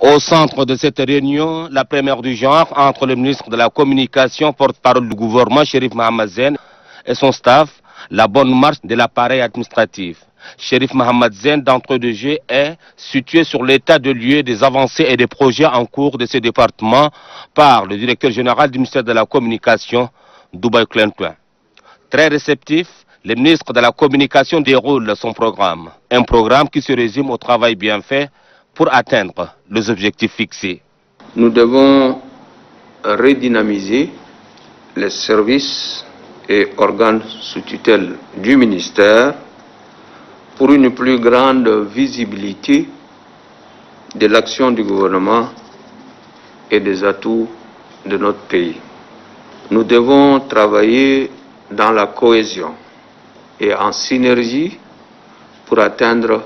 Au centre de cette réunion, la première du genre entre le ministre de la Communication, porte-parole du gouvernement, Chérif Mohamed Zen, et son staff, la bonne marche de l'appareil administratif. Chérif Mohamed Zen, d'entrée de jeu, est situé sur l'état de lieu des avancées et des projets en cours de ce département par le directeur général du ministère de la Communication, Dubai Clinton. Très réceptif, le ministre de la Communication déroule son programme. Un programme qui se résume au travail bien fait pour atteindre les objectifs fixés. Nous devons redynamiser les services et organes sous tutelle du ministère pour une plus grande visibilité de l'action du gouvernement et des atouts de notre pays. Nous devons travailler dans la cohésion et en synergie pour atteindre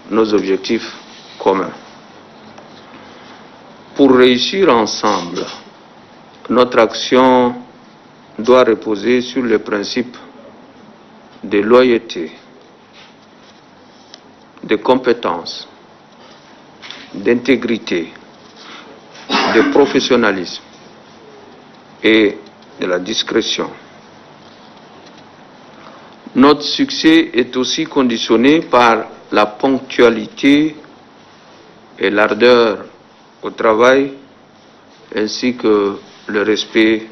nos objectifs communs. Pour réussir ensemble, notre action doit reposer sur les principes de loyauté, de compétence, d'intégrité, de professionnalisme et de la discrétion. Notre succès est aussi conditionné par la ponctualité et l'ardeur au travail, ainsi que le respect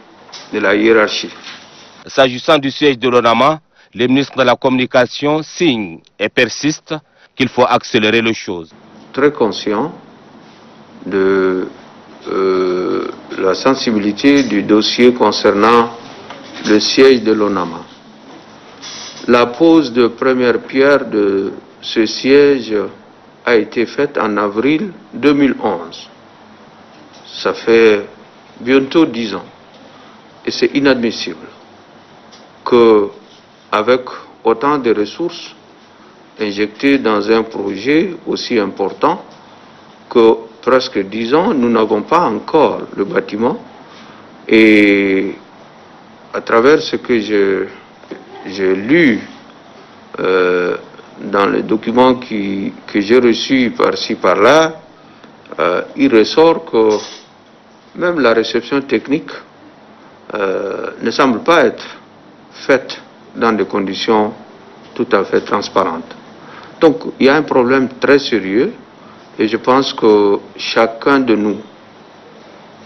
de la hiérarchie. S'agissant du siège de l'ONAMA, le ministre de la Communication signe et persiste qu'il faut accélérer les choses. Très conscient de la sensibilité du dossier concernant le siège de l'ONAMA. La pose de première pierre de ce siège a été faite en avril 2011. Ça fait bientôt 10 ans. Et c'est inadmissible qu'avec autant de ressources injectées dans un projet aussi important que presque 10 ans, nous n'avons pas encore le bâtiment. Et à travers ce que j'ai lu dans les documents que j'ai reçus par-ci par-là, il ressort que même la réception technique ne semble pas être faite dans des conditions tout à fait transparentes. Donc il y a un problème très sérieux et je pense que chacun de nous,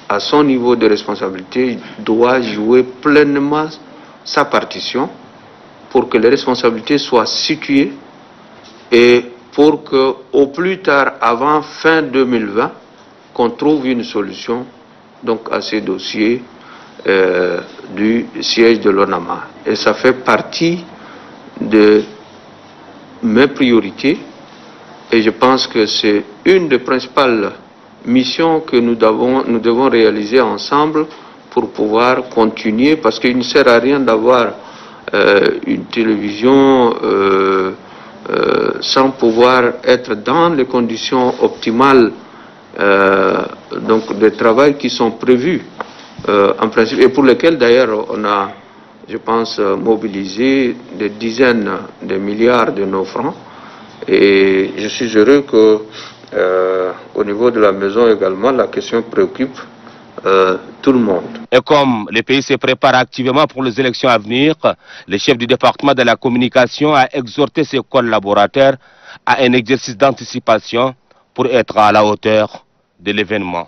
à son niveau de responsabilité, doit jouer pleinement sa partition pour que les responsabilités soient situées et pour que, au plus tard, avant fin 2020, qu'on trouve une solution donc à ces dossiers du siège de l'ONAMA. Et ça fait partie de mes priorités et je pense que c'est une des principales missions que nous devons réaliser ensemble pour pouvoir continuer, parce qu'il ne sert à rien d'avoir une télévision sans pouvoir être dans les conditions optimales donc de travail qui sont prévues en principe et pour lesquelles d'ailleurs on a, je pense, mobilisé des dizaines de milliards de nos francs. Et je suis heureux que au niveau de la maison également la question préoccupe tout le monde. Et comme le pays se prépare activement pour les élections à venir, le chef du département de la Communication a exhorté ses collaborateurs à un exercice d'anticipation pour être à la hauteur de l'événement.